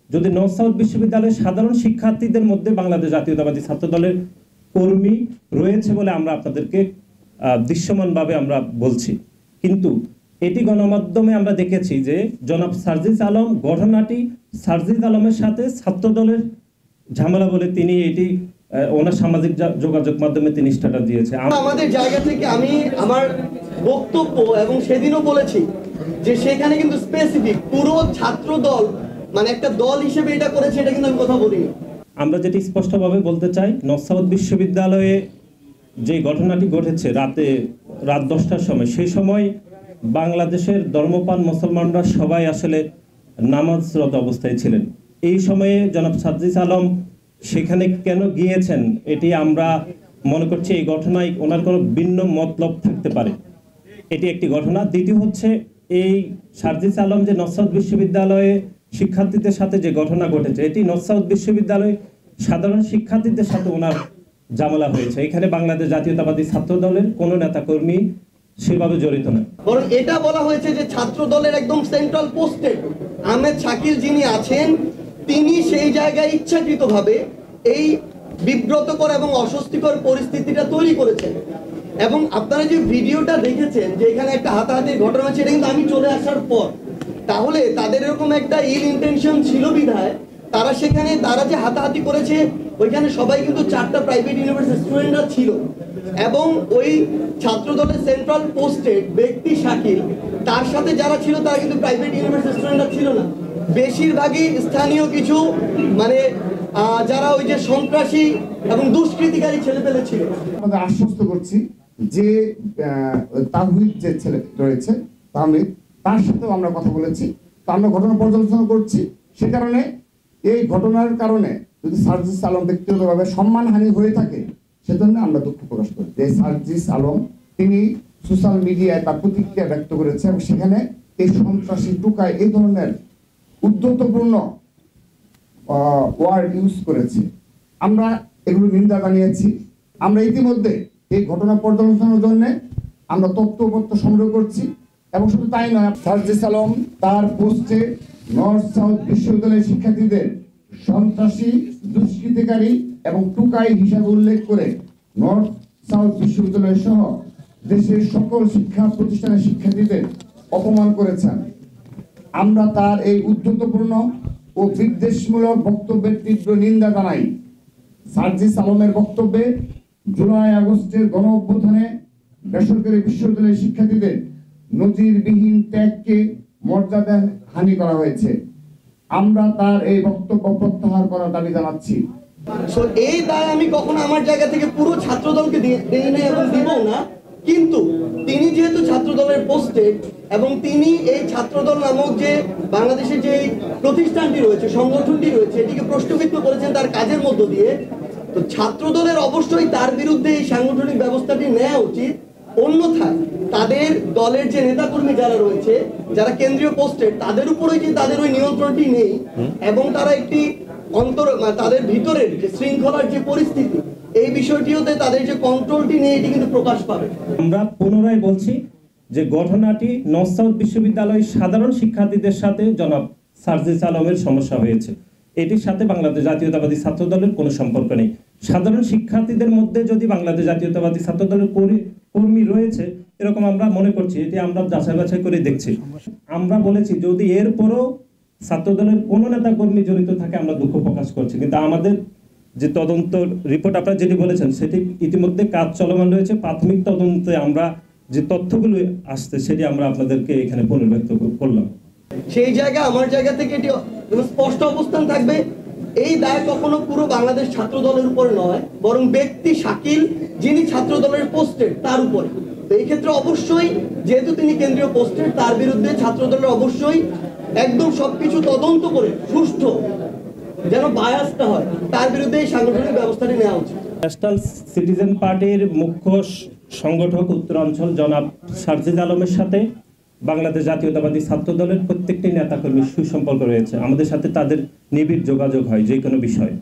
যদি north south বিশ্ববিদ্যালয়ের সাধারণ শিক্ষার্থীদের মধ্যে বাংলাদেশ জাতীয়তাবাদী ছাত্র দলের কর্মী রয়েছে বলে আমরা আপনাদেরকে দৃশ্যমানভাবে আমরা বলছি, কিন্তু এটি গণমাধ্যমে আমরা দেখেছি যে জনাব সার্জিস আলম ঘটনাটি সার্জিস আলমের সাথে ছাত্র দলের ঝামেলা বলে তিনি এটি ওনার সামাজিক যোগাযোগ মাধ্যমে তিনি স্ট্যাটাস দিয়েছে। আমাদের জায়গা থেকে আমি আমার বক্তব্য এবং সেদিনও বলেছি যে সেখানে কিন্তু স্পেসিফিক পুরো ছাত্র দল মানে একটা দল হিসেবে এটা করেছে, এটা কিন্তু আমি কথা বলিনি। আমরা যেটি স্পষ্টভাবে বলতে চাই, নর্থ সাউথ বিশ্ববিদ্যালয়ে যে ঘটনাটি ঘটেছে রাত 10টার সময়, সেই সময় বাংলাদেশের ধর্মপ্রাণ মুসলমানরা সবাই আসলে নামাজরত অবস্থায় ছিলেন। এই সময়ে জনাব সার্জিস আলম সেখানে কেন গিয়েছেন এটি আমরা মনে করছি এই ঘটনায় ওনার কোনো ভিন্ন মতলব থাকতে পারে, এটি একটি ঘটনা। দ্বিতীয় হচ্ছে এই সার্জিস আলম যে নর্থ সাউথ বিশ্ববিদ্যালয়ে শিক্ষার্থীদের সাথে যে ঘটনা ঘটেছে, এটি নর্থ সাউথ বিশ্ববিদ্যালয়ে সাধারণ শিক্ষার্থীদের সাথে ওনার ঝামেলা হয়েছে। এখানে বাংলাদেশ জাতীয়তাবাদী ছাত্র দলের কোনো নেতাকর্মী সেভাবে জড়িত নয়। বরং এটা বলা হয়েছে যে ছাত্র দলের একদম সেন্ট্রাল পোস্টে আহমেদ শাকিল যিনি আছেন, তিনি সেই জায়গায় ইচ্ছাকৃতভাবে এই বিব্রতকর এবং অস্বস্তিকর পরিস্থিতিটা তৈরি করেছেন। এবং আপনারা যে ভিডিওটা দেখেছেন যে এখানে একটা হাতাহাতির ঘটনা হচ্ছে, এটা কিন্তু আমি চলে আসার পর। তাহলে তাদের এরকম একটা ইল ইন্টেনশন ছিল বিধায় তারা সেখানে তারা যে হাতাহাতি করেছে, ওইখানে সবাই কিন্তু 4টা প্রাইভেট ইউনিভার্সিটি স্টুডেন্টরা ছিল এবং ওই ছাত্র দলের সেন্ট্রাল পোস্টেড ব্যক্তি শাকিল তার সাথে যারা ছিল তারা কিন্তু প্রাইভেট ইউনিভার্সিটি স্টুডেন্টরা ছিল না, বেশিরভাগই স্থানীয় কিছু মানে যারা ওই যে সন্ত্রাসী এবং দুষ্কৃতিকারী ছেলেপেলে ছিল। আমাদের আশ্বস্ত করছি যে তাহিদ যে ছেলে রয়েছে তাহমিদ, তার সাথেও আমরা কথা বলেছি, আমরা ঘটনা পর্যালোচনা করছি। সে কারণে এই ঘটনার কারণে যদি সার্জিস আলম ব্যক্তিগতভাবে সম্মানহানি হয়ে থাকে, সেজন্য আমরা দুঃখ প্রকাশ করি। যে সার্জিস আলম তিনি সোশ্যাল মিডিয়ায় তার প্রতিক্রিয়া ব্যক্ত করেছে এবং সেখানে এই সন্ত্রাসী টুকায় এই ধরনের উদ্ধতপূর্ণ ওয়ার্ড ইউজ করেছে। আমরা এগুলো নিন্দা জানিয়েছি। আমরা ইতিমধ্যে এই ঘটনা পর্যালোচনার জন্য আমরা তথ্যপত্র সংগ্রহ করছি এবং শুধু তাই নয়, সার্জিস আলম তার পোস্টে নর্থ সাউথ বিশ্ববিদ্যালয়ের শিক্ষার্থীদের সন্ত্রাসী, দুষ্কৃতিকারী এবং টুকাই হিসাবে উল্লেখ করে নর্থ সাউথ বিশ্ববিদ্যালয় সহ দেশের সকল শিক্ষা প্রতিষ্ঠানের শিক্ষার্থীদের অপমান করেছেন। আমরা তার এই উদ্ধতপূর্ণ ও বিদ্বেষমূলক বক্তব্যের তীব্র নিন্দা জানাই। সার্জিস আলমের বক্তব্যে জুলাই আগস্টের গণ অভ্যুত্থানে বেসরকারি বিশ্ববিদ্যালয়ের শিক্ষার্থীদের নজিরবিহীন ত্যাগকে মর্যাদা হানি করা হয়েছে। আমরা তার এই বক্তব্য প্রত্যাহার করার দাবি জানাচ্ছি। এই দায় আমি কখনো আমার জায়গা থেকে পুরো ছাত্র দলকে দেই না এবং দিব না, কিন্তু তিনি যেহেতু ছাত্র দলের পোস্টে এবং তিনি এই ছাত্র দল নামক যে বাংলাদেশের যে প্রতিষ্ঠানটি রয়েছে, সংগঠনটি রয়েছে, এটিকে প্রশ্নবিদ্ধ করেছেন তার কাজের মধ্য দিয়ে, তো ছাত্র দলের অবশ্যই তার বিরুদ্ধে এই সাংগঠনিক ব্যবস্থাটি নেওয়া উচিত। অন্যথায় তাদের দলের যে নেতাকর্মী যারা রয়েছে, যারা কেন্দ্রীয় পোস্টের, তাদের উপরে যে তাদের ওই নিয়ন্ত্রণটি নেই এবং তারা একটি তাদের ভিতরের যে শৃঙ্খলার যে পরিস্থিতি, এই বিষয়টিওতে তাদের যে কন্ট্রোলটি নেই, এটি কিন্তু প্রকাশ পাবে। আমরা পুনরায় বলছি যে ঘটনাটি নর্থ সাউথ বিশ্ববিদ্যালয়ের সাধারণ শিক্ষার্থীদের সাথে জনাব সার্জিস আলমের সমস্যা হয়েছে, এটির সাথে বাংলাদেশ জাতীয়তাবাদী ছাত্র দলের কোনো সম্পর্ক নেই। সাধারণ শিক্ষার্থীদের মধ্যে যদি বাংলাদেশ জাতীয়তাবাদী ছাত্র দলের কর্মী রয়েছে এরকম আমরা মনে করছি, এটি আমরা যাচাই বাছাই করে দেখছি। আমরা বলেছি যদি এরপরও ছাত্র দলের কোনো নেতা কর্মী জড়িত থাকে আমরা দুঃখ প্রকাশ করছি, কিন্তু আমাদের যে তদন্ত রিপোর্ট আপনারা যেটি বলেছেন সেটি ইতিমধ্যে কাজ চলমান রয়েছে। প্রাথমিক তদন্তে আমরা যে তথ্যগুলো আসছে সেটি আমরা আপনাদেরকে এখানে পুনর্ব্যক্ত করলাম। সেই জায়গা আমার জায়গা থেকে এটি স্পষ্ট অবস্থান থাকবে, এই দায় কখনো পুরো বাংলাদেশ ছাত্র দলের উপর নয়, বরং ব্যক্তি শাকিল যিনি ছাত্র দলের পোস্টেড তার উপরে। তো এই ক্ষেত্রে অবশ্যই যেহেতু তিনি কেন্দ্রীয় পোস্টেড, তার বিরুদ্ধে ছাত্র দলের অবশ্যই একদম সবকিছু তদন্ত করে সুষ্ঠু যেন বায়াসটা হয়, তার বিরুদ্ধে এই সাংগঠনিক ব্যবস্থাটি নেওয়া উচিত। ন্যাশনাল সিটিজেন পার্টির মুখ্য সংগঠক উত্তরাঞ্চল জনাব সার্জিস আলমের সাথে বাংলাদেশ জাতীয়তাবাদী ছাত্র দলের প্রত্যেকটি নেতাকর্মীর সুসম্পর্ক রয়েছে। আমাদের সাথে তাদের নিবিড় যোগাযোগ হয় যে কোনো বিষয়ে।